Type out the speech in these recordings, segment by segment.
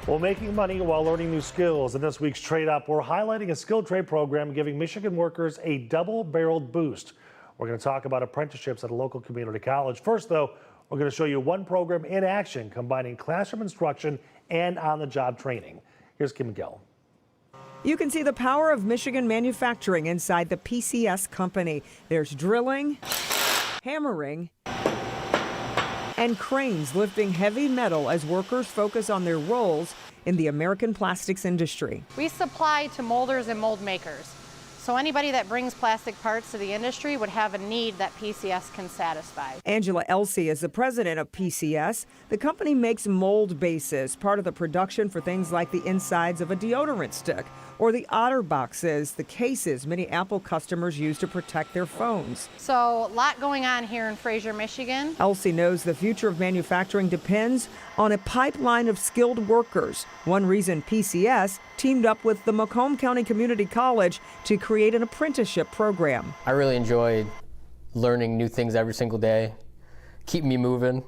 Well, making money while learning new skills. In this week's Trade Up, we're highlighting a skilled trade program giving Michigan workers a double-barreled boost. We're going to talk about apprenticeships at a local community college. First, though, we're going to show you one program in action, combining classroom instruction and on-the-job training. Here's Kim Gill. You can see the power of Michigan manufacturing inside the PCS company. There's drilling, hammering, and cranes lifting heavy metal as workers focus on their roles in the American plastics industry. We supply to molders and mold makers. So anybody that brings plastic parts to the industry would have a need that PCS can satisfy. Angela Elsey is the president of PCS. The company makes mold bases, part of the production for things like the insides of a deodorant stick or the otter boxes, the cases many Apple customers use to protect their phones. So a lot going on here in Fraser, Michigan. Elsey knows the future of manufacturing depends on a pipeline of skilled workers. One reason PCS teamed up with the Macomb Community College to create an apprenticeship program. I really enjoy learning new things every single day, keep me moving,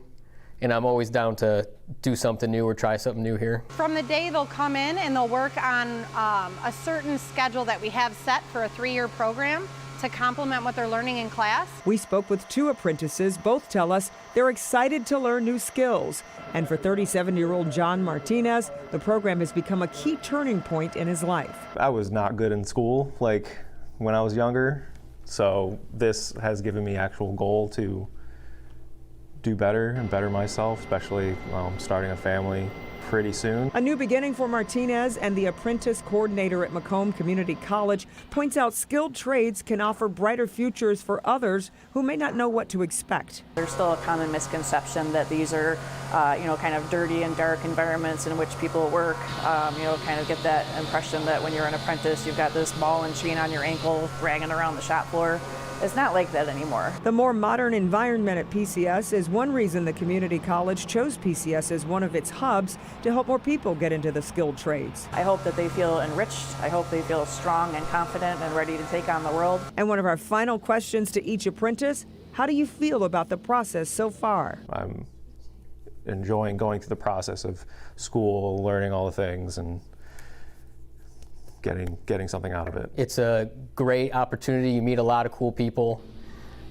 and I'm always down to do something new or try something new here. From the day they'll come in and they'll work on a certain schedule that we have set for a 3-year program to complement what they're learning in class. We spoke with 2 apprentices. Both tell us they're excited to learn new skills. And for 37-year-old John Martinez, the program has become a key turning point in his life. I was not good in school like when I was younger, so this has given me actual goal to do better and better myself, especially starting a family pretty soon. A new beginning for Martinez, and the apprentice coordinator at Macomb Community College points out skilled trades can offer brighter futures for others who may not know what to expect. There's still a common misconception that these are, kind of dirty and dark environments in which people work. Kind of get that impression that when you're an apprentice, you've got this ball and chain on your ankle dragging around the shop floor. It's not like that anymore. The more modern environment at PCS is one reason the community college chose PCS as one of its hubs to help more people get into the skilled trades. I hope that they feel enriched. I hope they feel strong and confident and ready to take on the world. And one of our final questions to each apprentice: how do you feel about the process so far? I'm enjoying going through the process of school, learning all the things, and getting something out of it. It's a great opportunity. You meet a lot of cool people.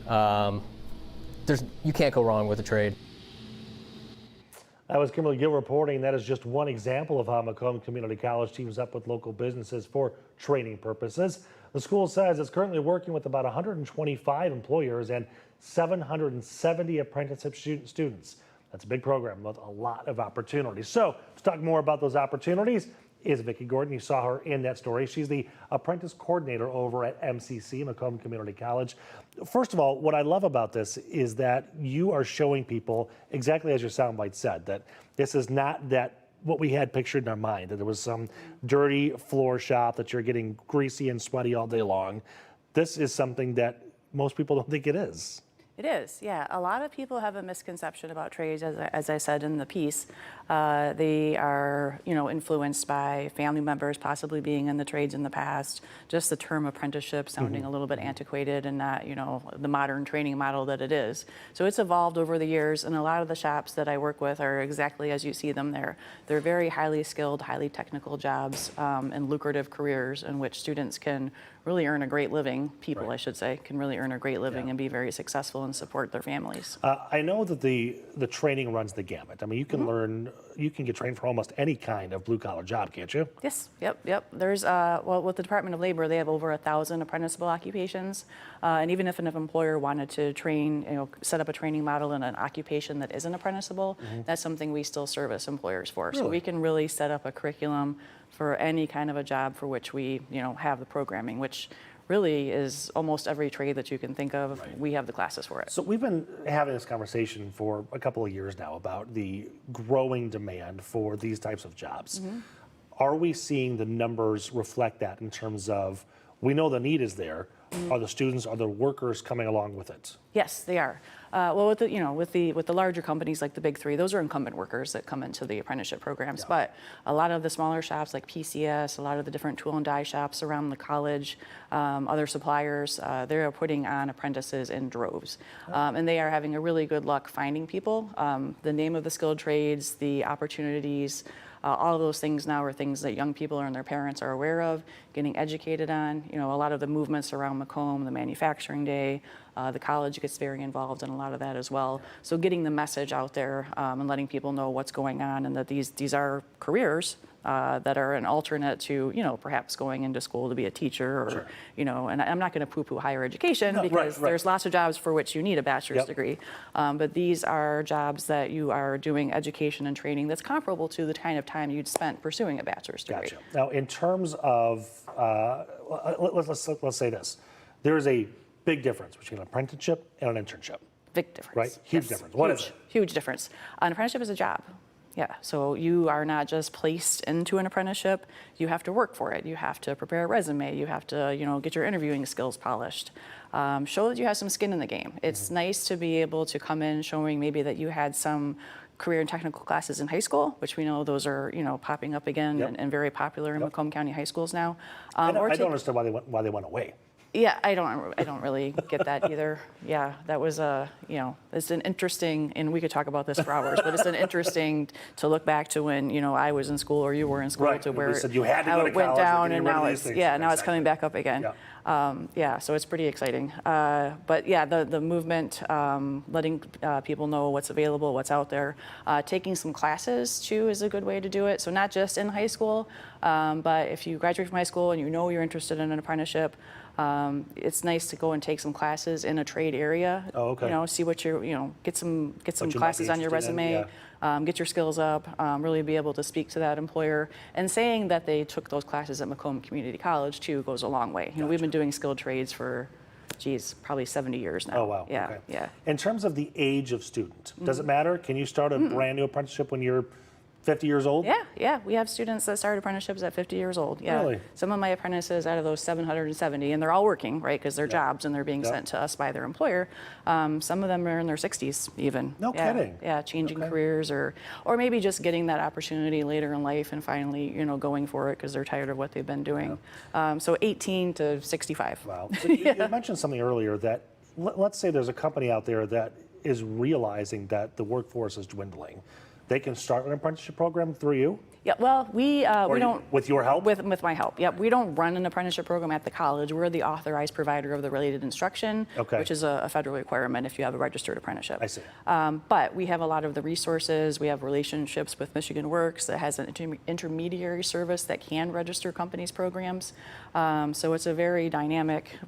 You can't go wrong with a trade. That was Kimberly Gill reporting. That is just one example of how Macomb Community College teams up with local businesses for training purposes. The school says it's currently working with about 125 employers and 770 apprenticeship students. That's a big program with a lot of opportunities. So to talk more about those opportunities is Vicki Gordon. You saw her in that story. She's the apprentice coordinator over at MCC, Macomb Community College. First of all, what I love about this is that you are showing people, exactly as your soundbite said, that this is not that what we had pictured in our mind, that there was some dirty floor shop, that you're getting greasy and sweaty all day long. This is something that most people don't think it is. It is, yeah. A lot of people have a misconception about trades, as I said in the piece. They are, influenced by family members possibly being in the trades in the past. Just the term apprenticeship sounding a little bit antiquated and not, the modern training model that it is. So it's evolved over the years, and a lot of the shops that I work with are exactly as you see them there. They're very highly skilled, highly technical jobs and lucrative careers in which students can really earn a great living. People, right, I should say, can really earn a great living and be very successful and support their families. I know that the training runs the gamut. I mean, you can learn, you can get trained for almost any kind of blue-collar job, can't you? Yes, yep. There's, with the Department of Labor, they have over 1,000 apprenticeable occupations. And even if an employer wanted to train, set up a training model in an occupation that isn't apprenticeable, that's something we still service employers for. Really? So we can really set up a curriculum for any kind of a job for which we, have the programming, which really is almost every trade that you can think of. Right. We have the classes for it. So we've been having this conversation for a couple of years now about the growing demand for these types of jobs. Are we seeing the numbers reflect that in terms of, we know the need is there, are the students, are the workers coming along with it? Yes, they are. Well, with the larger companies like the big three, those are incumbent workers that come into the apprenticeship programs. But a lot of the smaller shops like PCS, a lot of the different tool and die shops around the college, other suppliers, they are putting on apprentices in droves, and they are having a really good luck finding people. The name of the skilled trades, the opportunities. All of those things now are things that young people and their parents are aware of, getting educated on. A lot of the movements around Macomb, the manufacturing day, the college gets very involved in a lot of that as well. So getting the message out there and letting people know what's going on and that these are careers that are an alternate to, perhaps going into school to be a teacher or, and I'm not going to poo-poo higher education because there's lots of jobs for which you need a bachelor's degree. But these are jobs that you are doing education and training that's comparable to the kind of time you'd spent pursuing a bachelor's degree. Gotcha. Now, in terms of, let's say this, there is a big difference between an apprenticeship and an internship. Big difference. Right? Huge difference. What is it? Huge difference. An apprenticeship is a job. Yeah, so you are not just placed into an apprenticeship, you have to work for it. You have to prepare a resume, you have to, get your interviewing skills polished. Show that you have some skin in the game. It's nice to be able to come in showing maybe that you had some career and technical classes in high school, which we know those are, popping up again and very popular in Macomb County high schools now. I don't understand why they went away. Yeah, I don't really get that either. Yeah, that was it's an interesting, and we could talk about this for hours, but it's an interesting to look back to when I was in school or you were in school to where you had to how go to it went college down, and now it's now it's coming back up again. So it's pretty exciting. But yeah, the movement, letting people know what's available, what's out there, taking some classes too is a good way to do it. So not just in high school, but if you graduate from high school and you're interested in an apprenticeship. It's nice to go and take some classes in a trade area. Oh, okay. See what get some classes on your resume, get your skills up, really be able to speak to that employer. And saying that they took those classes at Macomb Community College too goes a long way. We've been doing skilled trades for, probably 70 years now. Oh, wow. Yeah, okay. yeah. In terms of the age of student, does it matter? Can you start a brand new apprenticeship when you're 50 years old? Yeah. We have students that start apprenticeships at 50 years old. Yeah. Really? Some of my apprentices out of those 770, and they're all working, right? Because they're jobs and they're being sent to us by their employer. Some of them are in their 60s even. No kidding. Yeah, changing careers or maybe just getting that opportunity later in life and finally, going for it because they're tired of what they've been doing. So 18 to 65. Wow. So you mentioned something earlier that let's say there's a company out there that is realizing that the workforce is dwindling. They can start an apprenticeship program through you? Yeah, well, we don't. With your help? With my help, yep. We don't run an apprenticeship program at the college. We're the authorized provider of the related instruction, which is a federal requirement if you have a registered apprenticeship. I see. But we have a lot of the resources. We have relationships with Michigan Works that has an intermediary service that can register companies' programs. So it's a very dynamic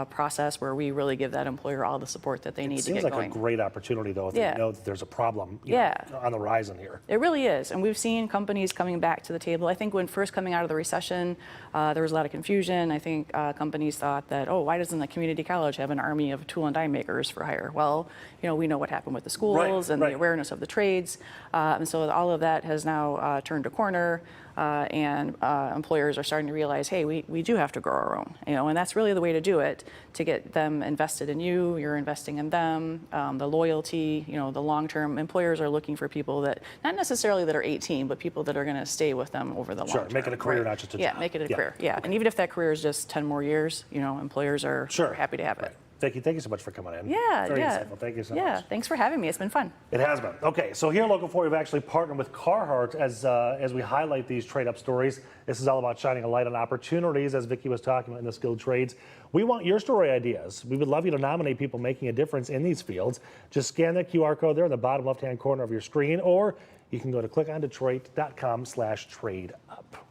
process where we really give that employer all the support that they need to get going. It seems like a great opportunity, though, if they know that there's a problem on the horizon here. It really is. And we've seen companies coming back to the table. I think when first coming out of the recession, there was a lot of confusion. I think companies thought that, why doesn't the community college have an army of tool and die makers for hire? Well, we know what happened with the schools and the awareness of the trades. And so all of that has now turned a corner. And employers are starting to realize, hey, we do have to grow our own, and that's really the way to do it, to get them invested in you, you're investing in them, the loyalty, the long-term. Employers are looking for people that, not necessarily that are 18, but people that are going to stay with them over the long term. Sure, make it a career, not just a job. Yeah, make it a career, yeah. And even if that career is just 10 more years, employers are happy to have it. Vicki, thank you so much for coming in. Yeah, Very insightful. Thank you so much. Yeah, thanks for having me. It's been fun. It has been. Okay, so here at Local 4, we've actually partnered with Carhartt as we highlight these trade-up stories. This is all about shining a light on opportunities, as Vicki was talking about in the skilled trades. We want your story ideas. We would love you to nominate people making a difference in these fields. Just scan that QR code there in the bottom left-hand corner of your screen, or you can go to clickondetroit.com/trade-up.